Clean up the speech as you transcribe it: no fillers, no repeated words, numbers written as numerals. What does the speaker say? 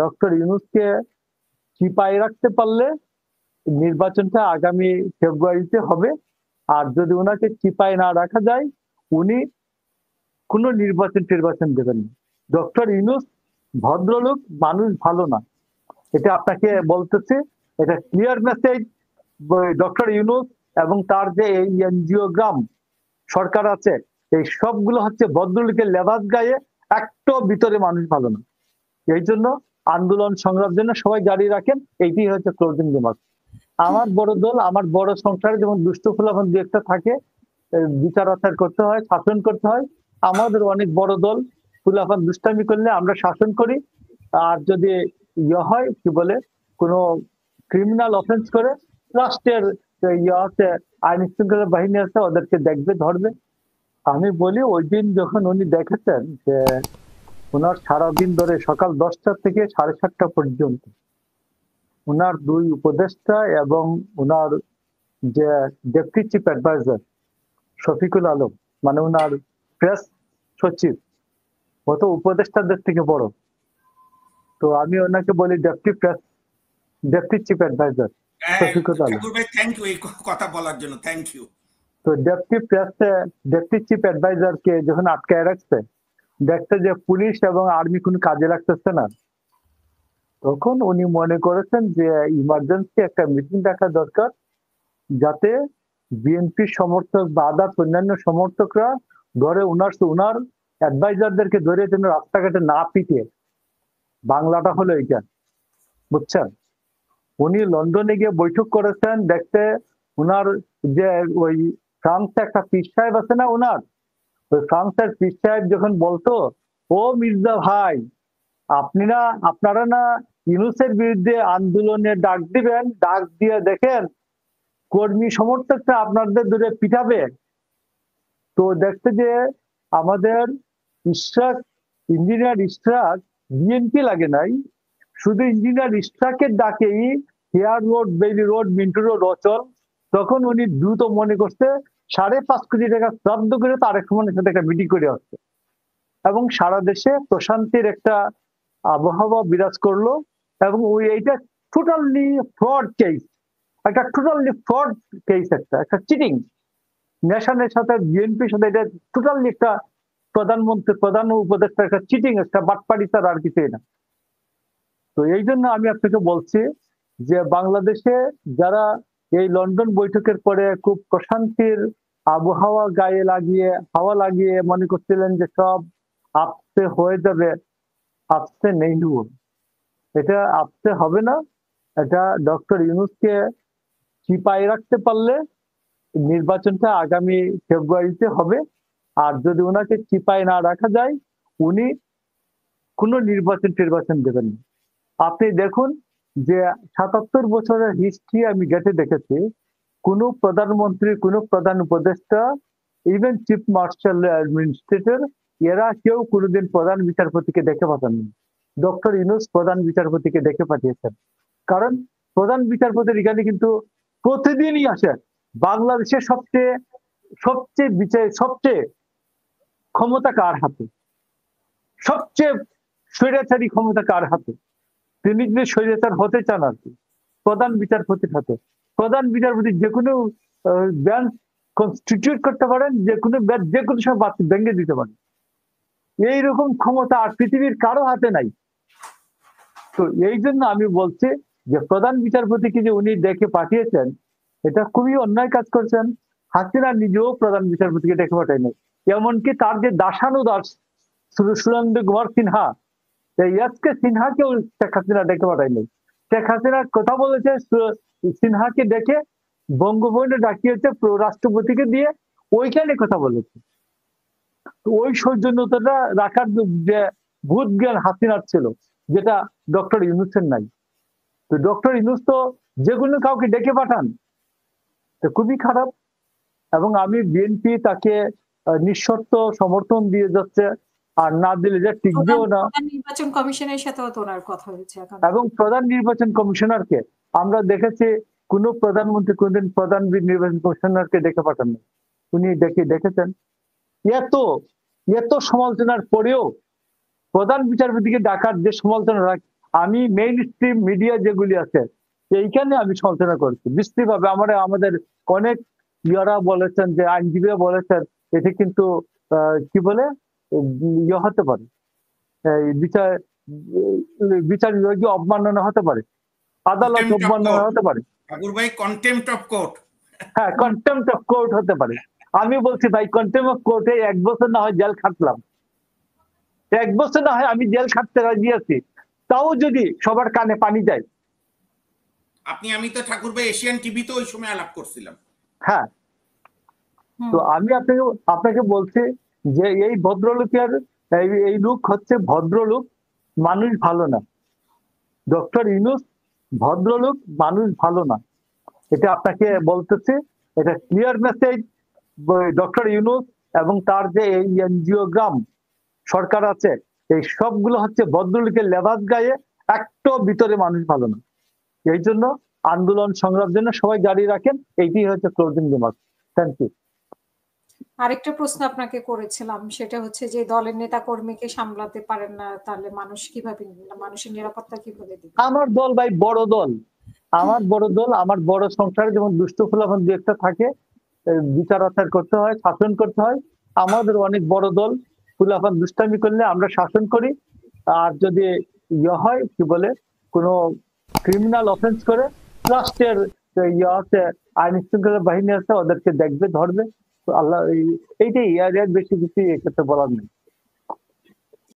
Doctor ইউনূসকে চিপায় রাখতে পারলে নির্বাচনটা আগামী ফেব্রুয়ারিতে হবে। আর যদি ওনাকে চিপায় না রাখা যায়, উনি কোনো নির্বাচন দেবেন না। ডক্টর ইউনূস ভদ্রলোক, মানুষ ভালো না, এটা আপনাকে বলতেছি। এটা ক্লিয়ার মেসেজ। ডক্টর ইউনূস এবং তার যে এই এনজিও গ্রাম সরকার আছে, এই সবগুলো হচ্ছে ভদ্রলোকের লেবাস গায়ে, একটু ভিতরে মানুষ ভালো না। এই জন্য আন্দোলন সংগ্রামের জন্য সবাই জারি রাখেন, এইটি হচ্ছে ক্লোজিং রিমার্ক। আমার বড় দল, আমার বড় সংসারে যেমন দুষ্ট ফুলাফান দু একটা থাকে, বিচার আচার করতে হয়, শাসন করতে হয়। আমাদের অনেক বড় দল, ফুলাফান দুষ্টামি করলে আমরা শাসন করি। আর যদি ইয়ে হয় কি বলে কোনো ক্রিমিনাল অফেন্স করে, রাষ্ট্রের ইয়ে আছে, আইন শৃঙ্খলা বাহিনী আছে, ওদেরকে দেখবে, ধরবে। আমি বলি ওই দিন যখন উনি দেখেছেন যে ওনার সারাদিন ধরে সকাল 10টা থেকে 7:30 পর্যন্ত ওনার দুই উপদেষ্টা এবং ওনার যে deputy chief adviser Shafiqul Alam, মানে ওনার প্রেস সচিব, ও তো উপদেষ্টাদের থেকে বড়। তো আমি ওনাকে বলি deputy chief adviser Shafiqul Alam. Thank you এই কথা বলার জন্য, থ্যাংক ইউ। তো ডেপুটি চিফ অ্যাডভাইজারকে যখন আটকায় রাখছে, দেখতে যে পুলিশ এবং আর্মি কোনো কাজে লাগতেছে না, তখন উনি মনে করেছেন যে ইমার্জেন্সি একটা মিটিং ডাকা দরকার, যাতে বিএনপি সমর্থক বা আদার্স অন্যান্য সমর্থকরা ধরে ওনার অ্যাডভাইজারদেরকে ধরে যেন রাস্তাঘাটে না পিটিয়ে। বাংলাটা হলো এইটা, বুঝছেন? উনি লন্ডনে গিয়ে বৈঠক করেছেন, দেখতে ওনার যে ওই ফ্রান্সে একটা পীর সাহেব আছে না, ওনার ওই ফ্রান্সের পীর সাহেব যখন বলতো, ও মির্জা ভাই, আপনারা না ইউনূসের বিরুদ্ধে আন্দোলনের ডাক দিবেন, ডাক দিয়ে দেখেন কর্মী সমর্থকরা আপনাদের ধরে পিটাবে। তো দেখতে যে আমাদের ইঞ্জিনিয়ার ইশরাক বিএনপি লাগে নাই, শুধু ইঞ্জিনিয়ার ইশরাকের ডাকেই Hare road, Bailey road, Minto road অচল। তখন উনি দ্রুত মনে করছে 5.5 কোটি টাকা শ্রাদ্ধ করে তারেক রহমানের সাথে একটা মিটিং করে আসছে, এবং সারা দেশে প্রশান্তির একটা আবহাওয়া বিরাজ করলো। এবং এইটা টোটালি ফ্রড কেস, একটা চিটিং। নেশনের সাথে বিএনপির সাথে এটা টোটালি একটা প্রধান উপদেষ্টা একটা চিটিং, একটা বাটপাড়ি, তার আর কিছুই না। তো এই জন্য আমি আপনাকে বলছি যে বাংলাদেশে যারা এই লন্ডন বৈঠকের পরে খুব প্রশান্তির আবহাওয়া গায়ে লাগিয়ে, হাওয়া লাগিয়ে মনে করছিলেন যে সব আপসে হয়ে যাবে, আপসে নেই হুয়া। এটা আপসে হবে না। এটা ডক্টর ইউনূসকে চিপায় রাখতে পারলে নির্বাচনটা আগামী ফেব্রুয়ারিতে হবে। আর যদি ওনাকে চিপায় না রাখা যায়, উনি কোনো নির্বাচন দেবেন না। আপনি দেখুন যে 77 বছরের হিস্ট্রি আমি গেটে দেখেছি, কোনো প্রধানমন্ত্রী, কোনো প্রধান উপদেষ্টা, ইভেন চিফ মার্শাল অ্যাডমিনিস্ট্রেটর, এরা কেউ কোনোদিন প্রধান বিচারপতিকে দেখে পাঠাননি। ডক্টর ইউনূস প্রধান বিচারপতিকে দেখে পাঠিয়েছেন। কারণ প্রধান বিচারপতির এখানে কিন্তু প্রতিদিনই আসে। বাংলাদেশের সবচেয়ে ক্ষমতা কার হাতে, সবচেয়ে স্বৈরাচারী ক্ষমতা কার হাতে? তিনি যদি স্বৈরাচার হতে চান আর কি, প্রধান বিচারপতির হাতে। প্রধান বিচারপতি যে কোনো বেঞ্চ কনস্টিটিউট করতে পারেন, যে কোনো সময় ভেঙে দিতে পারেন। এইরকম ক্ষমতা আর পৃথিবীর কারো হাতে নাই। তো এই জন্য আমি বলছি যে প্রধান বিচারপতিকে যে উনি ডেকে পাঠিয়েছেন, এটা খুবই অন্যায় কাজ করছেন। হাসিনা নিজেও প্রধান বিচারপতিকে ডেকে পাঠায়নি। এমনকি তার যে দাসানুদাস সুরেন্দ্র কুমার সিনহা, এই এসকে সিনহাকেও শেখ হাসিনা ডেকে পাঠায়নি। শেখ হাসিনা কথা বলেছে সিনহাকে ডেকে বঙ্গভবনে ডাকিয়েছে রাষ্ট্রপতিকে দিয়ে, ওইখানে কথা বলেছে। ওই সৌজন্যতাটা রাখার যে ভূত জ্ঞান হাসিনার ছিল, যেটা ডক্টর ইউনূসের নাই। তো ডক্টর ইউনূস তো যে কোনো কাউকে ডেকে পাঠান, তো খুবই খারাপ। এবং আমি বিএনপি তাকে নিঃশর্ত সমর্থন দিয়ে যাচ্ছে, আর না দিলে যে টিকবেও না। নির্বাচন কমিশনের সাথেও তো ওনার কথা হয়েছে। এবং প্রধান নির্বাচন কমিশনারকে আমরা দেখেছি, কোন প্রধানমন্ত্রী কোনদিন প্রধান নির্বাচন কমিশনারকে ডেকে পাঠান না। উনি দেখেছেন এত সমালোচনার পরেও প্রধান বিচারপতিকে ডাকার যে সমালোচনা আমি মেইন স্ট্রিম মিডিয়া যেগুলি আছে এইখানে আমি সমালোচনা করছি বিশ্রীভাবে। আমাদের অনেক ইয়ারা বলেছেন, যে আইনজীবীরা বলেছেন এটি কিন্তু কি বলে ইয়ে হতে পারে, এই বিচার বিভাগীয় অবমাননা হতে পারে, আদালত Contempt of অবমাননা court. হতে পারে, ঠাকুর ভাই কন্টেম্পট অফ কোর্ট। হ্যাঁ কন্টেম্পট অফ কোর্ট হতে পারে। আমি বলছি ভাই কন্টেম্পট অফ কোর্টে 1 বছর না হয় জেল খাটলাম, 1 বছর না হয় আমি জেল খাটতে রাজি আছি, তাও যদি সবার কানে পানি যায়। আমি তো ঠাকুর ভাই এশিয়ান টিভিতে ওই সময় আলাপ করছিলাম। হ্যাঁ, তো আমি আপনাকে বলছি যে এই ভদ্রলোকের এই লোক হচ্ছে ভদ্রলোক, মানুষ ভালো না। ডক্টর ইউনূস ভদ্রলোক, মানুষ ভালো না, এটা আপনাকে বলতেছে। এটা ক্লিয়ার মেসেজ। ডক্টর ইউনূস এবং তার যে এই এনজিওগ্রাম সরকার আছে, এই সবগুলো হচ্ছে ভদ্রলোকের লেবাস গায়ে, একটা ভিতরে মানুষ ভালো না। এই জন্য আন্দোলন সংগ্রামের জন্য সবাই জারি রাখেন। এইটি হচ্ছে ক্লোজিং রিমার্ক। Thank you. আরেকটা প্রশ্ন আপনাকে করেছিলাম, সেটা হচ্ছে যে দলের নেতা কর্মীকে সামলাতে পারেন না, তাহলে মানুষের নিরাপত্তা কিভাবে দিবে? আমার দল ভাই বড় দল, আমার বড় সংসারে যেমন দুষ্ট ফুলাফান দু একটা থাকে, বিচার আচার করতে হয়, শাসন করতে হয়। আমাদের অনেক বড় দল, ফুলাফান দুষ্টামি করলে আমরা শাসন করি। আর যদি ইয়ে হয় কি বলে কোনো ক্রিমিনাল অফেন্স করে, রাষ্ট্রের ইয়ে আছে, আইন শৃঙ্খলা বাহিনী আছে, ওদেরকে দেখবে, ধরবে। তো আল্লাহ এইটাই, এর বেশি কিছু এক্ষেত্রে বলার নেই।